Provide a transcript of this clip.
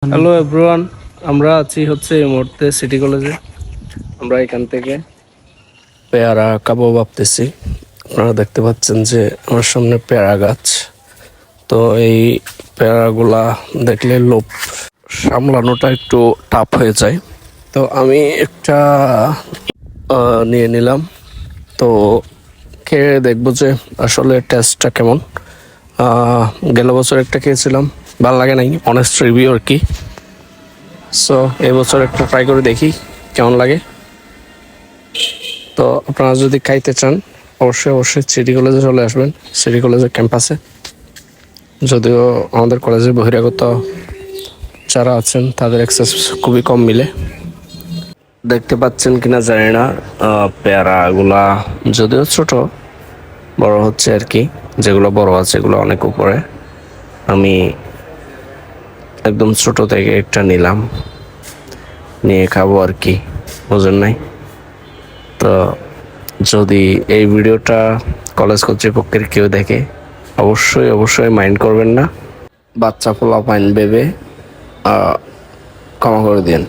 Hello everyone, আমরা আছি হচ্ছে এই মুহূর্তে সিটি কলেজে। আমরা এখান থেকে পেয়ারা খাবো ভাবতেছি। আপনারা দেখতে পাচ্ছেন যে আমার সামনে পেয়ারা গাছ। তো এই পেয়ারাগুলা দেখলে লোভ সামলানোটা একটু টাফ হয়ে যায়। তো আমি একটা নিয়ে নিলাম। তো খেয়ে দেখবো যে আসলে টেস্টটা কেমন। গেল বছর একটা খেয়েছিলাম, ভালো লাগে নাই, অনেস্ট রিভিউ আর কি। সো এবছর একটা ট্রাই করে দেখি কেমন লাগে। তো আপনারা যদি খাইতে চান অবশ্যই অবশ্যই সিটি কলেজে চলে আসবেন, সিটি কলেজের ক্যাম্পাসে। যদিও আমাদের কলেজে বহিরাগত যারা আছেন তাদের অ্যাক্সেস খুবই কম মিলে। দেখতে পাচ্ছেন কিনা জানি না, পেয়ারাগুলা যদিও ছোট বড় হচ্ছে আর কি। যেগুলো বড় আছে এগুলো অনেক উপরে। আমি একদম ছোট থেকে একটা নিলাম, নিয়ে খাবো আর কি, বুঝেন নাই। তো যদি এই ভিডিওটা কলেজ কর্তৃপক্ষের কেউ দেখে অবশ্যই অবশ্যই মাইন্ড করবেন না, বাচ্চা পোলা পাইন ভেবে ক্ষমা করে দিন।